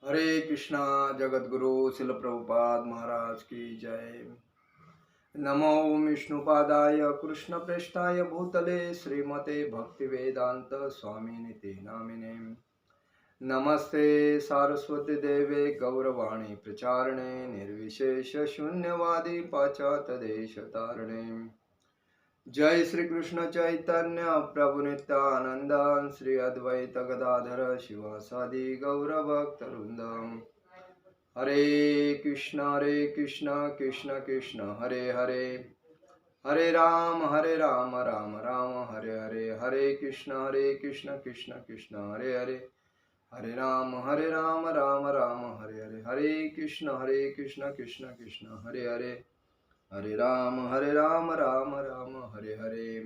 हरे कृष्णा। जगत गुरु शिल प्रभुपाद महाराज की जय। नमो विष्णुपादाय कृष्ण प्रेष्ठाय भूतले श्रीमते भक्ति वेदांत स्वामी निते नामिने। नमस्ते सारस्वती देवे गौरवाणी प्रचारणे निर्विशेष शून्यवादी पाश्चात्य देश तारणे। जय श्री कृष्ण चैतन्य प्रभु नित्यानंद श्री अद्वैत गदाधर शिवासादि गौर भक्त वृंदम। हरे कृष्ण कृष्ण कृष्ण हरे हरे, हरे राम राम राम हरे हरे। हरे कृष्ण कृष्ण कृष्ण हरे हरे, हरे राम राम राम हरे हरे। हरे कृष्ण कृष्ण कृष्ण हरे हरे, हरे राम राम राम हरे हरे।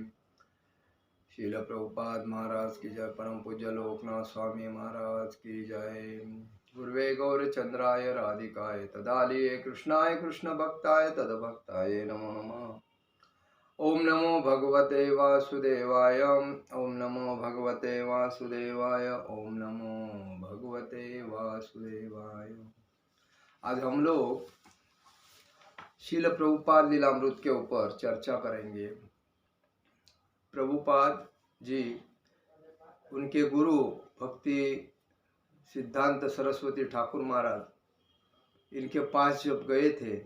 श्रील प्रभुपाद महाराज की जय। परम पूज्य लोकनाथ स्वामी महाराज की जय। गुरुवे गौरचंद्राय राधिकाय तदालिये कृष्णाय कृष्ण भक्ताय तदभक्ताय नमो नमः। ओम नमो भगवते वासुदेवाय, ओम नमो भगवते वासुदेवाय, ओम नमो भगवते वासुदेवाय। आज हम लोग श्रील प्रभुपाद लीलामृत के ऊपर चर्चा करेंगे। प्रभुपाद जी उनके गुरु भक्ति सिद्धांत सरस्वती ठाकुर महाराज इनके पास जब गए थे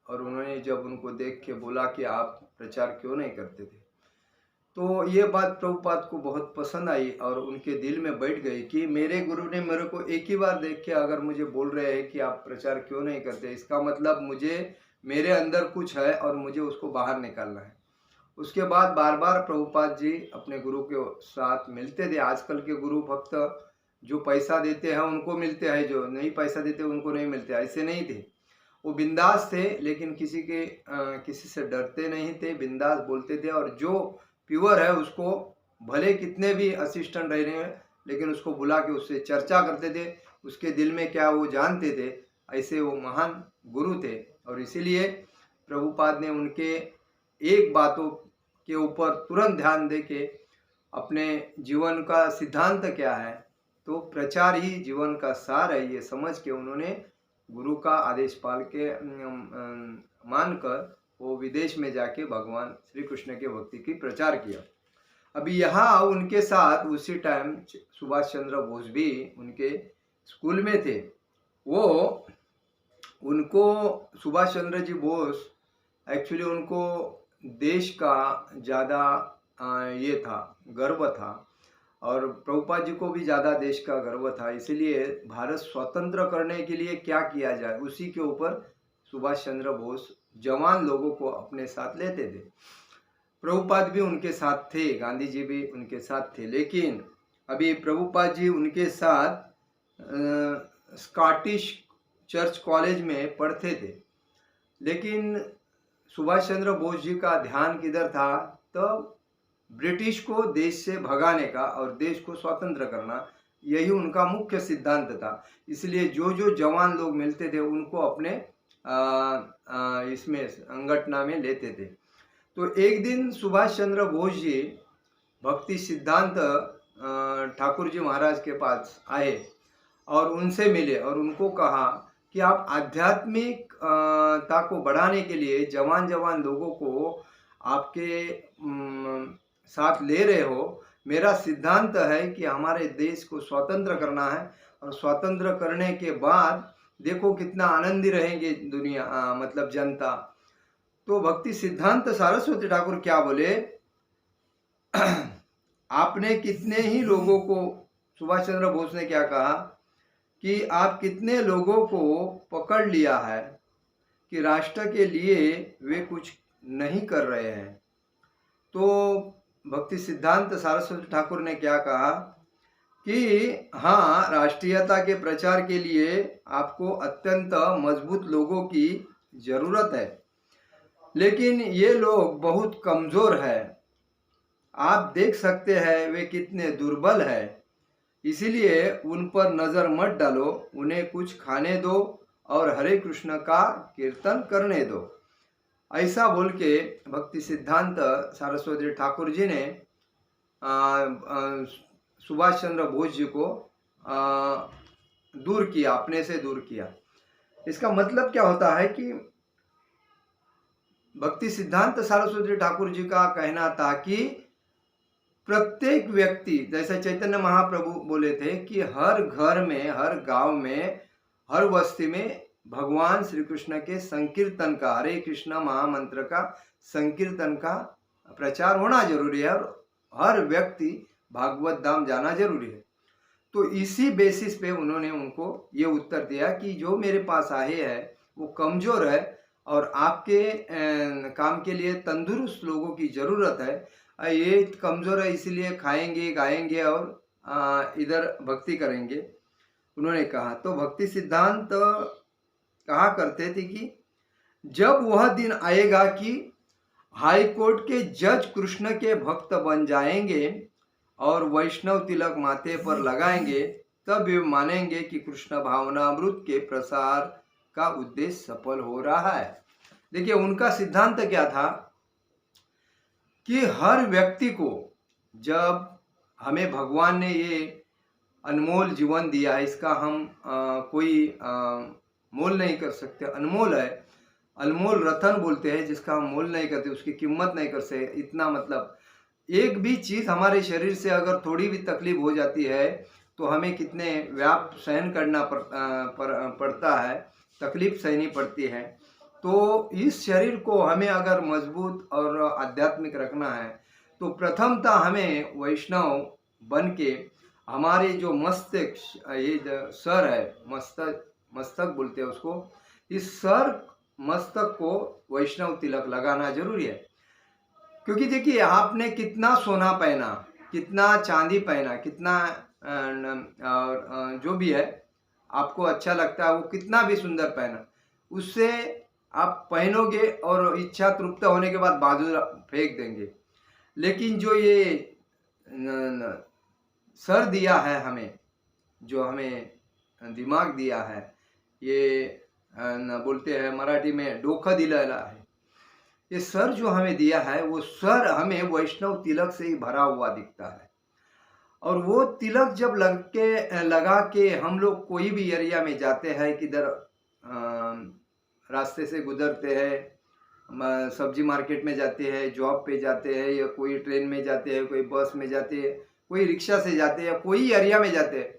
और उन्होंने जब उनको देख के बोला कि आप प्रचार क्यों नहीं करते थे, तो ये बात प्रभुपाद को बहुत पसंद आई और उनके दिल में बैठ गई कि मेरे गुरु ने मेरे को एक ही बार देख के अगर मुझे बोल रहे हैं कि आप प्रचार क्यों नहीं करते, इसका मतलब मुझे मेरे अंदर कुछ है और मुझे उसको बाहर निकालना है। उसके बाद बार बार प्रभुपाद जी अपने गुरु के साथ मिलते थे। आजकल के गुरु भक्त जो पैसा देते हैं उनको मिलते हैं, जो नहीं पैसा देते उनको नहीं मिलते, ऐसे नहीं थे। वो बिंदास थे, लेकिन किसी से डरते नहीं थे, बिंदास बोलते थे। और जो प्योर है उसको भले कितने भी असिस्टेंट रह रहे हैं, लेकिन उसको बुला के उससे चर्चा करते थे, उसके दिल में क्या वो जानते थे। ऐसे वो महान गुरु थे। और इसीलिए प्रभुपाद ने उनके एक बातों के ऊपर तुरंत ध्यान दे के अपने जीवन का सिद्धांत क्या है, तो प्रचार ही जीवन का सार है, ये समझ के उन्होंने गुरु का आदेश पाल के मानकर वो विदेश में जाके भगवान श्री कृष्ण के भक्ति की प्रचार किया। अभी यहाँ उनके साथ उसी टाइम सुभाष चंद्र बोस भी उनके स्कूल में थे। वो उनको सुभाष चंद्र जी बोस एक्चुअली उनको देश का ज़्यादा ये था, गर्व था। और प्रभुपाद जी को भी ज़्यादा देश का गर्व था। इसीलिए भारत स्वतंत्र करने के लिए क्या किया जाए, उसी के ऊपर सुभाष चंद्र बोस जवान लोगों को अपने साथ लेते थे। प्रभुपाद भी उनके साथ थे, गांधी जी भी उनके साथ थे। लेकिन अभी प्रभुपाद जी उनके साथ स्कॉटिश चर्च कॉलेज में पढ़ते थे। लेकिन सुभाष चंद्र बोस जी का ध्यान किधर था, तो ब्रिटिश को देश से भगाने का और देश को स्वतंत्र करना, यही उनका मुख्य सिद्धांत था। इसलिए जो जो जवान लोग मिलते थे उनको अपने इसमें संगठन में लेते थे। तो एक दिन सुभाष चंद्र बोस जी भक्ति सिद्धांत ठाकुर जी महाराज के पास आए और उनसे मिले और उनको कहा कि आप आध्यात्मिक ता को बढ़ाने के लिए जवान जवान लोगों को आपके साथ ले रहे हो। मेरा सिद्धांत है कि हमारे देश को स्वतंत्र करना है और स्वतंत्र करने के बाद देखो कितना आनंदी रहेंगे दुनिया, मतलब जनता। तो भक्ति सिद्धांत सरस्वती ठाकुर क्या बोले, आपने कितने ही लोगों को, सुभाष चंद्र बोस ने क्या कहा कि आप कितने लोगों को पकड़ लिया है कि राष्ट्र के लिए वे कुछ नहीं कर रहे हैं। तो भक्ति सिद्धांत सरस्वती ठाकुर ने क्या कहा कि हाँ, राष्ट्रीयता के प्रचार के लिए आपको अत्यंत मजबूत लोगों की जरूरत है, लेकिन ये लोग बहुत कमजोर है। आप देख सकते हैं वे कितने दुर्बल है, इसीलिए उन पर नजर मत डालो, उन्हें कुछ खाने दो और हरे कृष्ण का कीर्तन करने दो। ऐसा बोल के भक्ति सिद्धांत सरस्वती ठाकुर जी ने सुभाष चंद्र बोस जी को दूर किया, अपने से दूर किया। इसका मतलब क्या होता है कि भक्ति सिद्धांत सरस्वती ठाकुर जी का कहना था कि प्रत्येक व्यक्ति, जैसे चैतन्य महाप्रभु बोले थे कि हर घर में, हर गांव में, हर बस्ती में भगवान श्री कृष्ण के संकीर्तन का, हरे कृष्ण महामंत्र का संकीर्तन का प्रचार होना जरूरी है और हर व्यक्ति भागवत धाम जाना जरूरी है। तो इसी बेसिस पे उन्होंने उनको ये उत्तर दिया कि जो मेरे पास आए हैं वो कमजोर है और आपके काम के लिए तंदुरुस्त लोगों की ज़रूरत है। ये कमज़ोर है इसलिए खाएंगे, गाएंगे और इधर भक्ति करेंगे, उन्होंने कहा। तो भक्ति सिद्धांत कहा करते थे कि जब वह दिन आएगा कि हाई कोर्ट के जज कृष्ण के भक्त बन जाएंगे और वैष्णव तिलक माथे पर लगाएंगे, तब वे मानेंगे कि कृष्ण भावनामृत के प्रसार का उद्देश्य सफल हो रहा है। देखिए उनका सिद्धांत क्या था कि हर व्यक्ति को, जब हमें भगवान ने ये अनमोल जीवन दिया है, इसका हम कोई मोल नहीं कर सकते, अनमोल है, अनमोल रतन बोलते हैं जिसका हम मोल नहीं करते, उसकी कीमत नहीं कर सकते। इतना मतलब एक भी चीज़ हमारे शरीर से अगर थोड़ी भी तकलीफ हो जाती है तो हमें कितने व्याप सहन करना पड़ता है, तकलीफ सहनी पड़ती है। तो इस शरीर को हमें अगर मजबूत और आध्यात्मिक रखना है तो प्रथमतः हमें वैष्णव बन के हमारे जो मस्तिष्क, ये जो सर है, मस्तक बोलते हैं उसको, इस सर मस्तक को वैष्णव तिलक लगाना जरूरी है। क्योंकि देखिए आपने कितना सोना पहना, कितना चांदी पहना, कितना जो भी है आपको अच्छा लगता है, वो कितना भी सुंदर पहना, उससे आप पहनोगे और इच्छा तृप्त होने के बाद बाजू फेंक देंगे। लेकिन जो ये सर दिया है हमें, जो हमें दिमाग दिया है, ये बोलते हैं मराठी में डोखा दिलाला है, ये सर जो हमें दिया है वो सर हमें वैष्णव तिलक से ही भरा हुआ दिखता है। और वो तिलक जब लगा के हम लोग कोई भी एरिया में जाते हैं, किधर रास्ते से गुजरते हैं, सब्जी मार्केट में जाते हैं, जॉब पे जाते हैं, या कोई ट्रेन में जाते हैं, कोई बस में जाते हैं, कोई रिक्शा से जाते हैं, कोई एरिया में जाते हैं,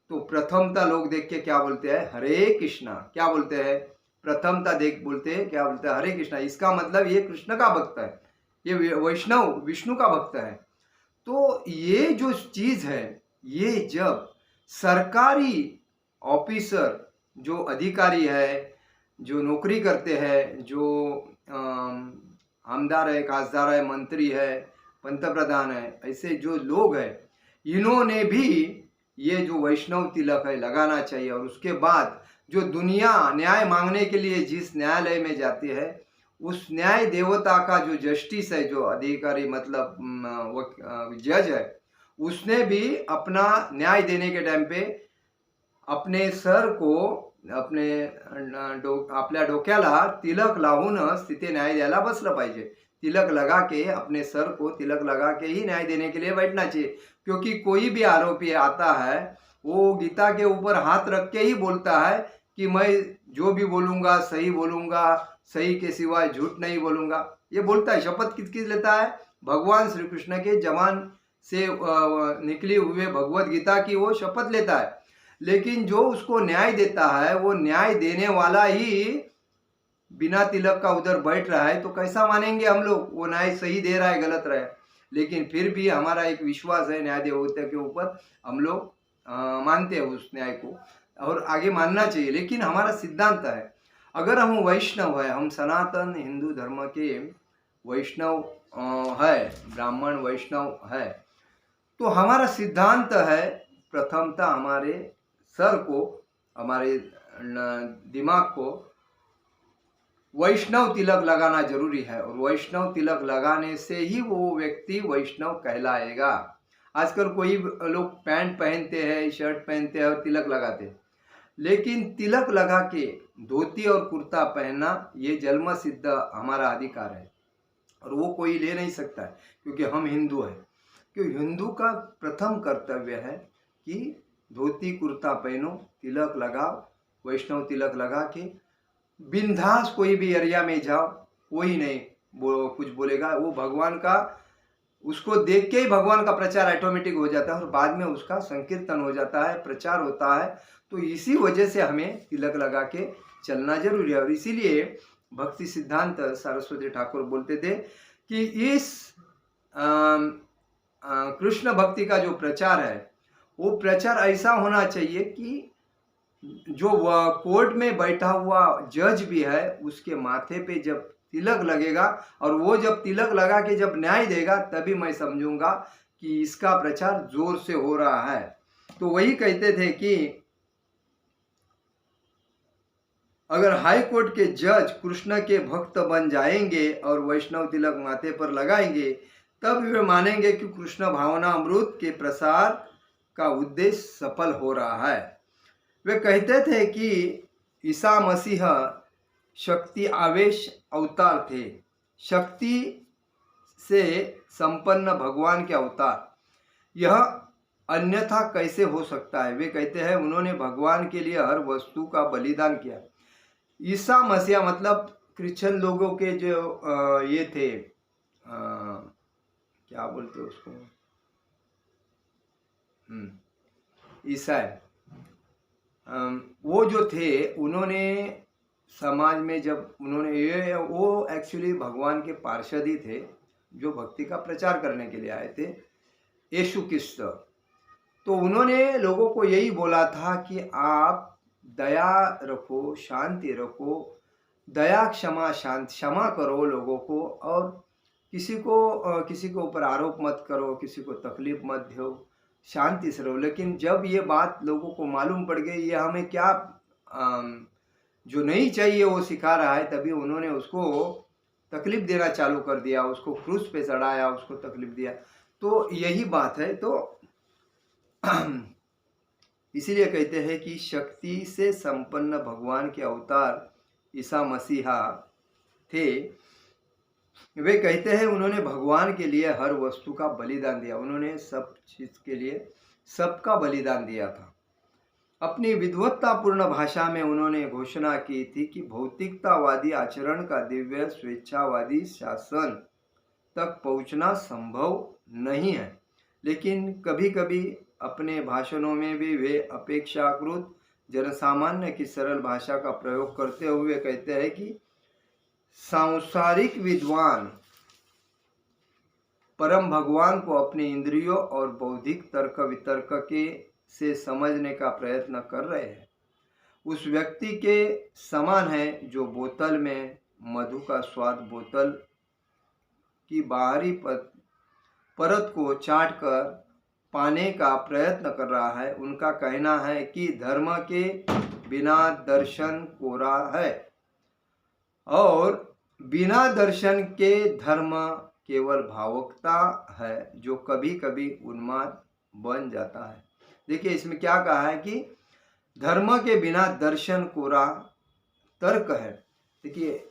तो प्रथमता लोग देख के क्या बोलते हैं, हरे कृष्णा। क्या बोलते हैं? प्रथमता देख बोलते हैं, क्या बोलते हैं? हरे कृष्णा। इसका मतलब ये कृष्ण का भक्त है, ये वैष्णव विष्णु का भक्त है। तो ये जो चीज है, ये जब सरकारी ऑफिसर, जो अधिकारी है, जो नौकरी करते हैं, जो आमदार है, खासदार है, मंत्री है, पंतप्रधान है, ऐसे जो लोग हैं, इन्होंने भी ये जो वैष्णव तिलक है लगाना चाहिए। और उसके बाद जो दुनिया न्याय मांगने के लिए जिस न्यायालय में जाती है, उस न्याय देवता का जो जस्टिस है, जो अधिकारी मतलब जज है, उसने भी अपना न्याय देने के टाइम पे अपने सर को, आपल्या डोक्याला तिलक लावून तिथे न्याय द्यायला बसलं पाहिजे। तिलक लगा के, अपने सर को तिलक लगा के ही न्याय देने के लिए बैठना चाहिए। क्योंकि कोई भी आरोपी आता है वो गीता के ऊपर हाथ रख के ही बोलता है कि मैं जो भी बोलूंगा सही बोलूंगा, सही के सिवाय झूठ नहीं बोलूंगा। ये बोलता है, शपथ किस लेता है? भगवान श्री कृष्ण के जबान से निकली हुए भगवत गीता की वो शपथ लेता है। लेकिन जो उसको न्याय देता है, वो न्याय देने वाला ही बिना तिलक का उधर बैठ रहा है, तो कैसा मानेंगे हम लोग वो न्याय सही दे रहा है गलत रहा है? लेकिन फिर भी हमारा एक विश्वास है न्याय देवता के ऊपर, हम लोग मानते हैं उस न्याय को और आगे मानना चाहिए। लेकिन हमारा सिद्धांत है, अगर हम वैष्णव है, हम सनातन हिंदू धर्म के वैष्णव है, ब्राह्मण वैष्णव है, तो हमारा सिद्धांत है प्रथमतः हमारे सर को, हमारे दिमाग को वैष्णव तिलक लगाना जरूरी है। और वैष्णव तिलक लगाने से ही वो व्यक्ति वैष्णव कहलाएगा। आजकल कोई लोग पैंट पहनते हैं, शर्ट पहनते हैं और तिलक लगाते हैं, लेकिन तिलक लगा के धोती और कुर्ता पहनना ये जन्म सिद्ध हमारा अधिकार है और वो कोई ले नहीं सकता है, क्योंकि हम हिंदू हैं। क्योंकि हिंदू का प्रथम कर्तव्य है कि धोती कुर्ता पहनो, तिलक लगाओ, वैष्णव तिलक लगा के बिंदास कोई भी एरिया में जाओ, कोई नहीं कुछ बोलेगा। वो भगवान का, उसको देख के ही भगवान का प्रचार ऑटोमेटिक हो जाता है और बाद में उसका संकीर्तन हो जाता है, प्रचार होता है। तो इसी वजह से हमें तिलक लगा के चलना जरूरी है। और इसीलिए भक्ति सिद्धांत सरस्वती ठाकुर बोलते थे कि इस कृष्ण भक्ति का जो प्रचार है वो प्रचार ऐसा होना चाहिए कि जो कोर्ट में बैठा हुआ जज भी है उसके माथे पे जब तिलक लगेगा और वो जब तिलक लगा के जब न्याय देगा तभी मैं समझूंगा कि इसका प्रचार जोर से हो रहा है। तो वही कहते थे कि अगर हाई कोर्ट के जज कृष्ण के भक्त बन जाएंगे और वैष्णव तिलक माथे पर लगाएंगे तब वे मानेंगे कि कृष्ण भावना अमृत के प्रसार का उद्देश्य सफल हो रहा है। वे कहते थे कि ईसा मसीह शक्ति आवेश अवतार थे, शक्ति से संपन्न भगवान के अवतार। यह अन्यथा कैसे हो सकता है? वे कहते हैं उन्होंने भगवान के लिए हर वस्तु का बलिदान किया। ईसा मसीह मतलब क्रिश्चियन लोगों के जो ये थे, क्या बोलते उसको, ईसाई, वो जो थे उन्होंने समाज में जब उन्होंने वो एक्चुअली भगवान के पार्षद ही थे जो भक्ति का प्रचार करने के लिए आए थे, यीशु क्रिस्त। तो उन्होंने लोगों को यही बोला था कि आप दया रखो, शांति रखो, दया क्षमा शांति, क्षमा करो लोगों को और किसी के ऊपर आरोप मत करो, किसी को तकलीफ मत दो, शांति से रहो। लेकिन जब ये बात लोगों को मालूम पड़ गई ये हमें क्या जो नहीं चाहिए वो सिखा रहा है, तभी उन्होंने उसको तकलीफ देना चालू कर दिया, उसको क्रूस पे चढ़ाया, उसको तकलीफ दिया। तो यही बात है। तो इसीलिए कहते हैं कि शक्ति से संपन्न भगवान के अवतार ईसा मसीहा थे। वे कहते हैं उन्होंने भगवान के लिए हर वस्तु का बलिदान दिया, उन्होंने सब चीज के लिए सबका बलिदान दिया था। अपनी विद्वत्तापूर्ण भाषा में उन्होंने घोषणा की थी कि भौतिकतावादी आचरण का दिव्य स्वेच्छावादी शासन तक पहुंचना संभव नहीं है। लेकिन कभी कभी अपने भाषणों में भी वे अपेक्षाकृत जनसामान्य की सरल भाषा का प्रयोग करते हुए कहते हैं कि सांसारिक विद्वान परम भगवान को अपने इंद्रियों और बौद्धिक तर्क वितर्क के से समझने का प्रयत्न कर रहे हैं। उस व्यक्ति के समान है जो बोतल में मधु का स्वाद बोतल की बाहरी परत को चाट कर पाने का प्रयत्न कर रहा है। उनका कहना है कि धर्म के बिना दर्शन कोरा है और बिना दर्शन के धर्म केवल भावुकता है जो कभी कभी उन्माद बन जाता है। देखिए इसमें क्या कहा है कि धर्म के बिना दर्शन कोरा तर्क है। देखिए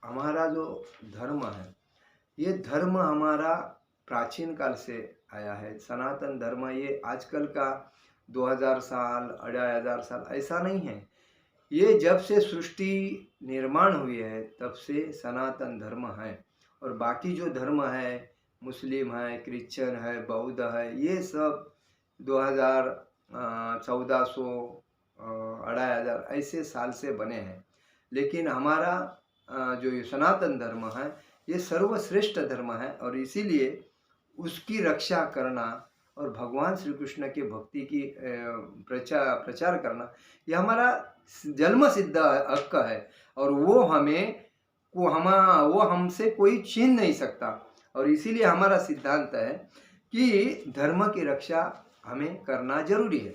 हमारा जो धर्म है ये धर्म हमारा प्राचीन काल से आया है। सनातन धर्म ये आजकल का 2000 साल 2500 साल ऐसा नहीं है। ये जब से सृष्टि निर्माण हुई है तब से सनातन धर्म है। और बाकी जो धर्म है मुस्लिम है, क्रिश्चियन है, बौद्ध है, ये सब 2000 1400 2500 ऐसे साल से बने हैं। लेकिन हमारा जो ये सनातन धर्म है ये सर्वश्रेष्ठ धर्म है और इसीलिए उसकी रक्षा करना और भगवान श्री कृष्ण के भक्ति की प्रचार करना ये हमारा जन्म सिद्ध हक है और वो हमसे कोई छीन नहीं सकता। और इसीलिए हमारा सिद्धांत है कि धर्म की रक्षा हमें करना जरूरी है।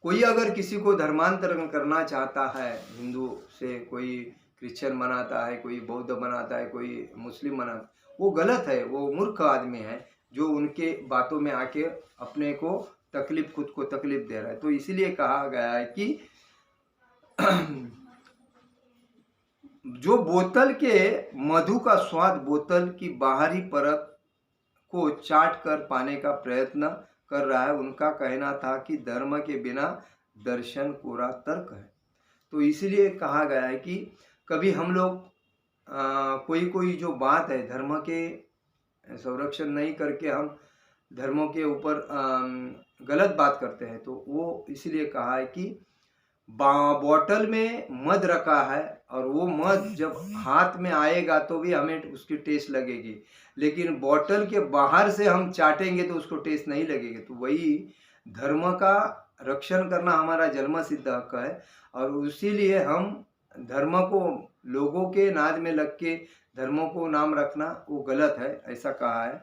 कोई अगर किसी को धर्मांतरण करना चाहता है, हिंदू से कोई क्रिश्चियन बनाता है, कोई बौद्ध बनाता है, कोई मुस्लिम बनाता है, वो गलत है, वो मूर्ख आदमी है जो उनके बातों में आके अपने को खुद को तकलीफ दे रहा है। तो इसीलिए कहा गया है कि जो बोतल के मधु का स्वाद बोतल की बाहरी परत को चाट कर पाने का प्रयत्न कर रहा है, उनका कहना था कि धर्म के बिना दर्शन कोरा तर्क है। तो इसलिए कहा गया है कि कभी हम लोग कोई कोई जो बात है धर्म के संरक्षण नहीं करके हम धर्मों के ऊपर गलत बात करते हैं, तो वो इसलिए कहा है कि बॉटल में मद रखा है और वो मद जब हाथ में आएगा तो भी हमें उसकी टेस्ट लगेगी, लेकिन बॉटल के बाहर से हम चाटेंगे तो उसको टेस्ट नहीं लगेगी। तो वही धर्म का रक्षण करना हमारा जन्म सिद्ध हक है, और इसीलिए हम धर्म को लोगों के नाद में लग के धर्मों को नाम रखना वो गलत है, ऐसा कहा है।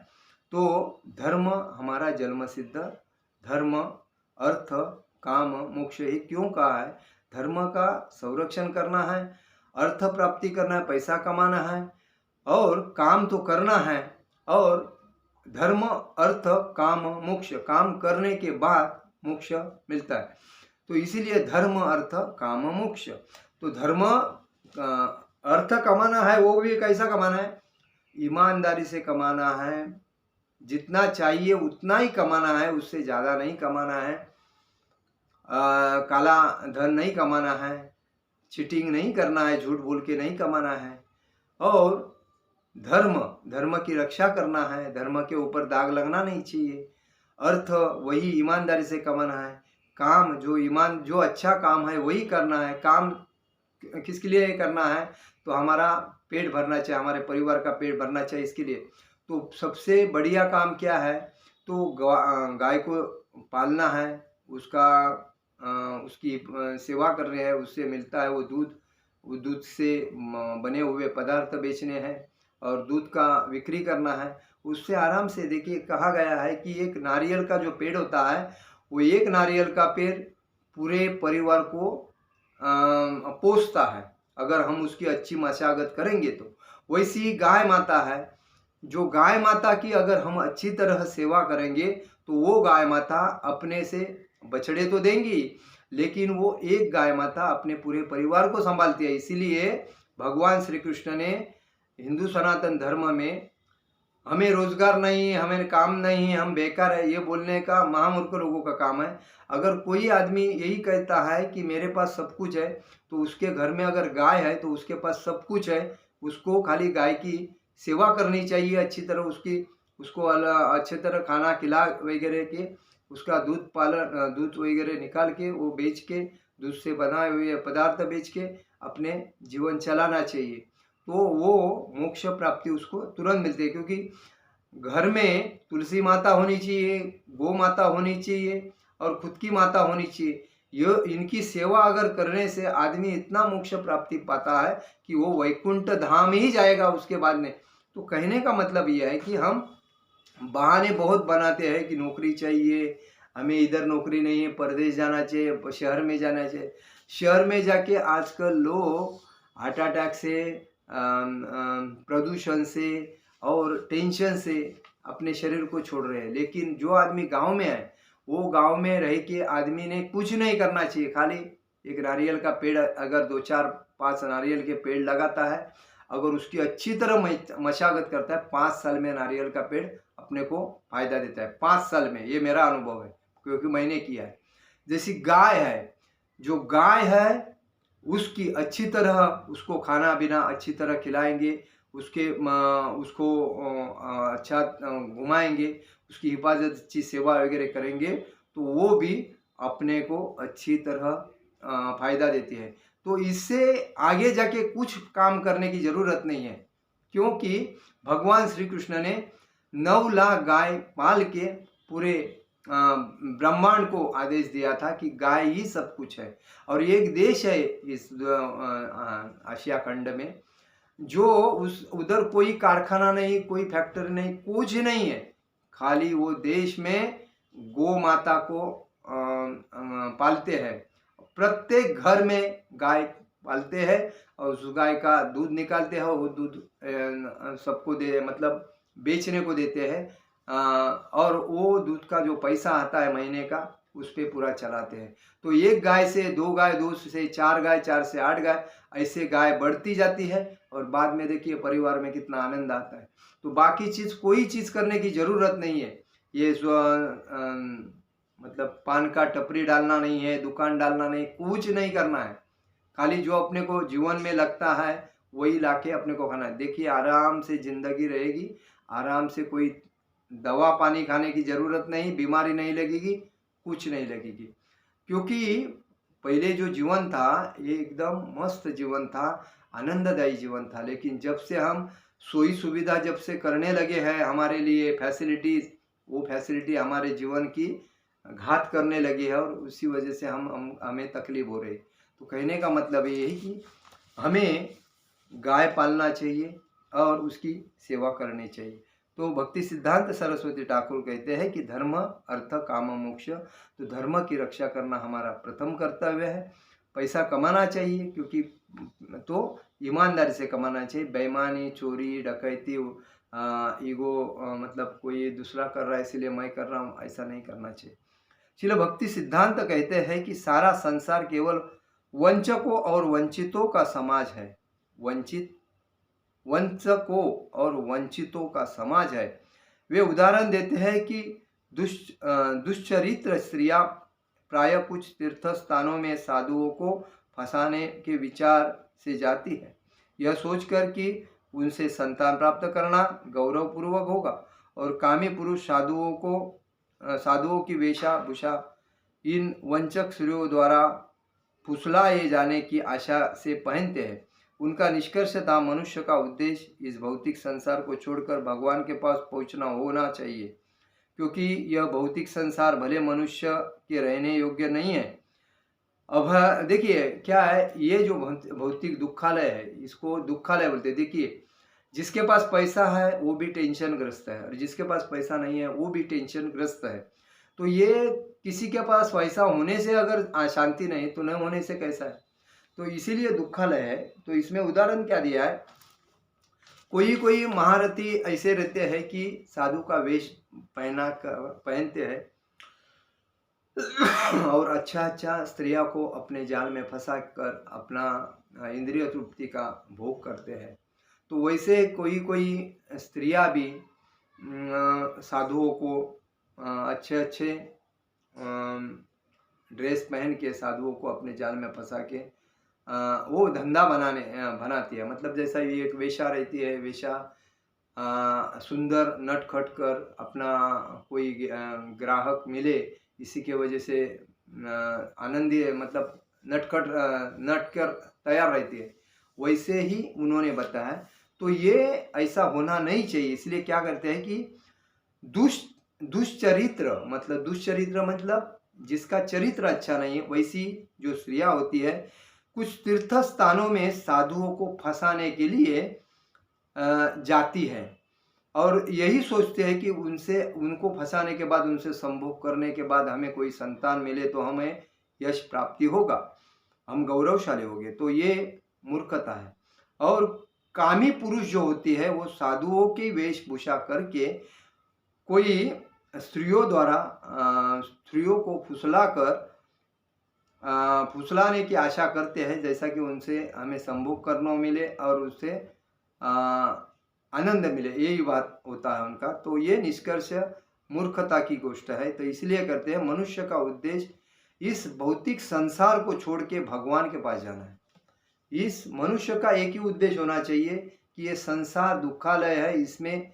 तो धर्म हमारा जन्म सिद्ध धर्म, अर्थ काम मोक्ष ही क्यों कहा है? धर्म का संरक्षण करना है, अर्थ प्राप्ति करना है, पैसा कमाना है, और काम तो करना है। और धर्म अर्थ काम मोक्ष, काम करने के बाद मोक्ष मिलता है। तो इसीलिए धर्म अर्थ काम मोक्ष। तो धर्म अर्थ कमाना है, वो भी कैसा कमाना है? ईमानदारी से कमाना है, जितना चाहिए उतना ही कमाना है, उससे ज़्यादा नहीं कमाना है। काला धन नहीं कमाना है, चीटिंग नहीं करना है, झूठ बोल के नहीं कमाना है। और धर्म की रक्षा करना है, धर्म के ऊपर दाग लगना नहीं चाहिए। अर्थ वही ईमानदारी से कमाना है। काम जो अच्छा काम है वही करना है। काम किसके लिए करना है? तो हमारा पेट भरना चाहिए, हमारे परिवार का पेट भरना चाहिए, इसके लिए। तो सबसे बढ़िया काम क्या है? तो गाय को पालना है, उसकी सेवा करनी है, उससे मिलता है वो दूध से बने हुए पदार्थ बेचने हैं और दूध का बिक्री करना है। उससे आराम से, देखिए कहा गया है कि एक नारियल का जो पेड़ होता है, वो एक नारियल का पेड़ पूरे परिवार को पोषता है, अगर हम उसकी अच्छी मशागत करेंगे तो। वैसी ही गाय माता है, जो गाय माता की अगर हम अच्छी तरह सेवा करेंगे तो वो गाय माता अपने से बछड़े तो देंगी, लेकिन वो एक गाय माता अपने पूरे परिवार को संभालती है। इसीलिए भगवान श्री कृष्ण ने हिंदू सनातन धर्म में हमें रोजगार नहीं, हमें काम नहीं, हम बेकार है, ये बोलने का महामूर्ख लोगों का काम है। अगर कोई आदमी यही कहता है कि मेरे पास सब कुछ है, तो उसके घर में अगर गाय है तो उसके पास सब कुछ है, उसको खाली गाय की सेवा करनी चाहिए अच्छी तरह, उसको अच्छी तरह खाना खिला वगैरह के, उसका दूध वगैरह निकाल के वो बेच के, दूध से बनाए हुए पदार्थ बेच के अपने जीवन चलाना चाहिए। तो वो मोक्ष प्राप्ति उसको तुरंत मिलती है, क्योंकि घर में तुलसी माता होनी चाहिए, गौ माता होनी चाहिए और खुद की माता होनी चाहिए। ये इनकी सेवा अगर करने से आदमी इतना मोक्ष प्राप्ति पाता है कि वो वैकुंठ धाम ही जाएगा उसके बाद में। तो कहने का मतलब यह है कि हम बहाने बहुत बनाते हैं कि नौकरी चाहिए, हमें इधर नौकरी नहीं है, परदेश जाना चाहिए, शहर में जाना चाहिए। शहर में जाके आजकल लोग हार्ट अटैक से, प्रदूषण से और टेंशन से अपने शरीर को छोड़ रहे हैं। लेकिन जो आदमी गांव में है, वो गांव में रह के आदमी ने कुछ नहीं करना चाहिए, खाली एक नारियल का पेड़, अगर 2-4-5 नारियल के पेड़ लगाता है, अगर उसकी अच्छी तरह मशागत करता है, 5 साल में नारियल का पेड़ अपने को फायदा देता है। 5 साल में, ये मेरा अनुभव है क्योंकि मैंने किया है। जैसी गाय है, जो गाय है उसकी अच्छी तरह उसको खाना पीना अच्छी तरह खिलाएंगे, उसको अच्छा घुमाएंगे, उसकी हिफाजत अच्छी सेवा वगैरह करेंगे, तो वो भी अपने को अच्छी तरह फायदा देती है। तो इससे आगे जाके कुछ काम करने की जरूरत नहीं है, क्योंकि भगवान श्री कृष्ण ने 9 लाख गाय पाल के पूरे ब्रह्मांड को आदेश दिया था कि गाय ही सब कुछ है। और एक देश है इस आशिया खंड में, जो उधर कोई कारखाना नहीं, कोई फैक्ट्री नहीं, कुछ नहीं है, खाली वो देश में गौ माता को पालते हैं। प्रत्येक घर में गाय पालते हैं और उस गाय का दूध निकालते हैं, वो दूध सबको मतलब बेचने को देते हैं, और वो दूध का जो पैसा आता है महीने का, उस पे पूरा चलाते हैं। तो एक गाय से 2 गाय, 2 से 4 गाय, 4 से 8 गाय, ऐसे गाय बढ़ती जाती है और बाद में देखिए परिवार में कितना आनंद आता है। तो बाकी चीज़, कोई चीज़ करने की ज़रूरत नहीं है, ये जो मतलब पान का टपरी डालना नहीं है, दुकान डालना नहीं, कुछ नहीं करना है। खाली जो अपने को जीवन में लगता है वही लाके अपने को खाना है। देखिए आराम से ज़िंदगी रहेगी, आराम से, कोई दवा पानी खाने की ज़रूरत नहीं, बीमारी नहीं लगेगी, कुछ नहीं लगेगी। क्योंकि पहले जो जीवन था ये एकदम मस्त जीवन था, आनंददायी जीवन था। लेकिन जब से हम सोई सुविधा जब से करने लगे हैं हमारे लिए फैसिलिटीज़, वो फैसिलिटी हमारे जीवन की घात करने लगी है और उसी वजह से हमें तकलीफ हो रही। तो कहने का मतलब ये है कि हमें गाय पालना चाहिए और उसकी सेवा करनी चाहिए। तो भक्ति सिद्धांत सरस्वती ठाकुर कहते हैं कि धर्म अर्थ काम मोक्ष, तो धर्म की रक्षा करना हमारा प्रथम कर्तव्य है। पैसा कमाना चाहिए, क्योंकि तो ईमानदारी से कमाना चाहिए। बेईमानी, चोरी, डकैती, ईगो, मतलब कोई दूसरा कर रहा है इसलिए मैं कर रहा हूँ, ऐसा नहीं करना चाहिए। श्रील भक्ति सिद्धांत कहते हैं कि सारा संसार केवल वंचकों और वंचितों का समाज है। वंचकों और वंचितों का समाज है। वे उदाहरण देते हैं कि दुष्चरित्र स्त्रियां प्राय कुछ तीर्थ स्थानों में साधुओं को फंसाने के विचार से जाती है, यह सोचकर कि उनसे संतान प्राप्त करना गौरवपूर्वक होगा, और कामी पुरुष साधुओं की वेशभूषा इन वंचक स्त्रियों द्वारा फुसलाए जाने की आशा से पहनते हैं। उनका निष्कर्ष था मनुष्य का उद्देश्य इस भौतिक संसार को छोड़कर भगवान के पास पहुंचना होना चाहिए, क्योंकि यह भौतिक संसार भले मनुष्य के रहने योग्य नहीं है। अब देखिए क्या है, ये जो भौतिक दुखालय है इसको दुखालय बोलते। देखिए जिसके पास पैसा है वो भी टेंशन ग्रस्त है, और जिसके पास पैसा नहीं है वो भी टेंशन ग्रस्त है। तो ये किसी के पास पैसा होने से अगर शांति नहीं तो न होने से कैसा है, तो इसीलिए दुखालय है। तो इसमें उदाहरण क्या दिया है, कोई महारथी ऐसे रहते हैं कि साधु का वेश पहनते हैं और अच्छा स्त्रियों को अपने जाल में फंसा कर अपना इंद्रिय तृप्ति का भोग करते हैं। तो वैसे कोई स्त्रियां भी साधुओं को अच्छे ड्रेस पहन के साधुओं को अपने जाल में फंसा के वो धंधा बनाती है। मतलब जैसा ये एक वेश्या रहती है, वेश्या सुंदर नटखट कर अपना कोई ग्राहक मिले इसी के वजह से आनंदी, मतलब नटकर तैयार रहती है, वैसे ही उन्होंने बताया। तो ये ऐसा होना नहीं चाहिए। इसलिए क्या करते हैं कि दुष्चरित्र मतलब जिसका चरित्र अच्छा नहीं है, वैसी जो स्त्रियां होती है कुछ तीर्थ स्थानों में साधुओं को फंसाने के लिए जाती है, और यही सोचते हैं कि उनको फंसाने के बाद, उनसे संभोग करने के बाद हमें कोई संतान मिले तो हमें यश प्राप्ति होगा, हम गौरवशाली होंगे। तो ये मूर्खता है। और कामी पुरुष जो होती है वो साधुओं की वेशभूषा करके कोई स्त्रियों को फुसलाने की आशा करते हैं, जैसा कि उनसे हमें संभोग करना मिले और उससे आनंद मिले, यही बात होता है उनका। तो ये निष्कर्ष मूर्खता की गोष्ट है। तो इसलिए करते हैं मनुष्य का उद्देश्य इस भौतिक संसार को छोड़ के भगवान के पास जाना है। इस मनुष्य का एक ही उद्देश्य होना चाहिए कि ये संसार दुखालय है, इसमें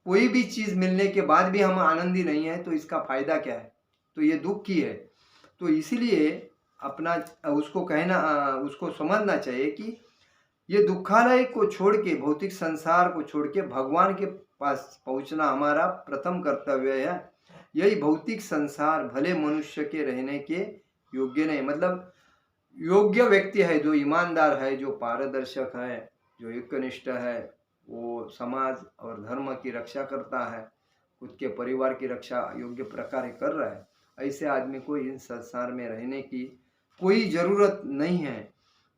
कोई भी चीज़ मिलने के बाद भी हम आनंदी नहीं है तो इसका फायदा क्या है, तो ये दुख ही है। तो इसीलिए अपना उसको समझना चाहिए कि ये दुखालय को छोड़ के, भौतिक संसार को छोड़ के भगवान के पास पहुंचना हमारा प्रथम कर्तव्य है। यही भौतिक संसार भले मनुष्य के रहने के योग्य नहीं, मतलब योग्य व्यक्ति है जो ईमानदार है, जो पारदर्शक है, जो एकनिष्ठ है, वो समाज और धर्म की रक्षा करता है, खुद के परिवार की रक्षा योग्य प्रकार कर रहा है, ऐसे आदमी को इन संसार में रहने की कोई ज़रूरत नहीं है,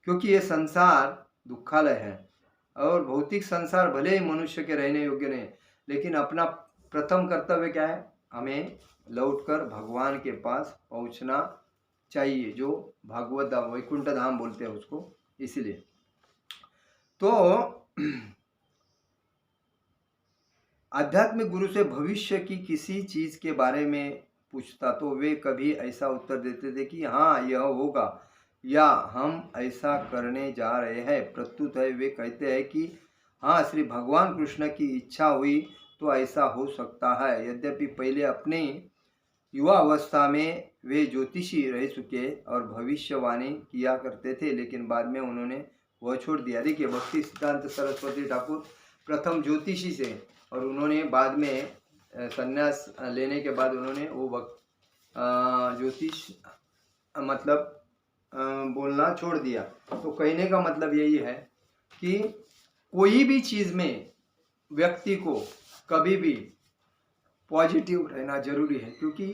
क्योंकि ये संसार दुखालय है। और भौतिक संसार भले ही मनुष्य के रहने योग्य नहीं, लेकिन अपना प्रथम कर्तव्य क्या है, हमें लौटकर भगवान के पास पहुंचना चाहिए, जो भागवत धाम, वैकुंठ धाम बोलते हैं उसको। इसलिए तो आध्यात्मिक गुरु से भविष्य की किसी चीज़ के बारे में पूछता तो वे कभी ऐसा उत्तर देते थे कि हाँ यह होगा या हम ऐसा करने जा रहे हैं। प्रत्युत है वे कहते हैं कि हाँ श्री भगवान कृष्ण की इच्छा हुई तो ऐसा हो सकता है। यद्यपि पहले अपने युवा अवस्था में वे ज्योतिषी रह चुके और भविष्यवाणी किया करते थे, लेकिन बाद में उन्होंने वह छोड़ दिया। देखिए भक्ति सिद्धांत सरस्वती ठाकुर प्रथम ज्योतिषी से और उन्होंने बाद में संन्यास लेने के बाद उन्होंने वो ज्योतिष मतलब बोलना छोड़ दिया। तो कहने का मतलब यही है कि कोई भी चीज़ में व्यक्ति को कभी भी पॉजिटिव रहना जरूरी है, क्योंकि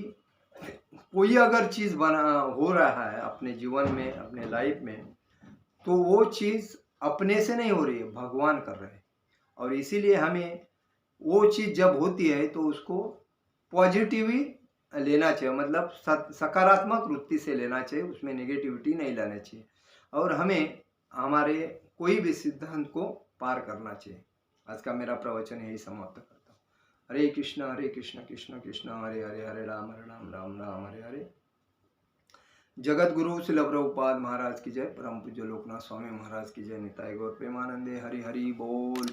कोई अगर चीज़ बना हो रहा है अपने जीवन में अपने लाइफ में तो वो चीज़ अपने से नहीं हो रही है, भगवान कर रहे हैं। और इसीलिए हमें वो चीज़ जब होती है तो उसको पॉजिटिवली लेना चाहिए, मतलब सकारात्मक वृत्ति से लेना चाहिए, उसमें नेगेटिविटी नहीं लाना चाहिए और हमें हमारे कोई भी सिद्धांत को पार करना चाहिए। आज का मेरा प्रवचन यही समाप्त करता हूँ। हरे कृष्ण कृष्ण कृष्ण हरे हरे, हरे राम राम राम हरे हरे। जगत गुरु शिल प्रभुपाद महाराज की जय। परम पूज्य लोकनाथ स्वामी महाराज की जय। निताय गौर प्रेमानंदे। हरि हरि बोल।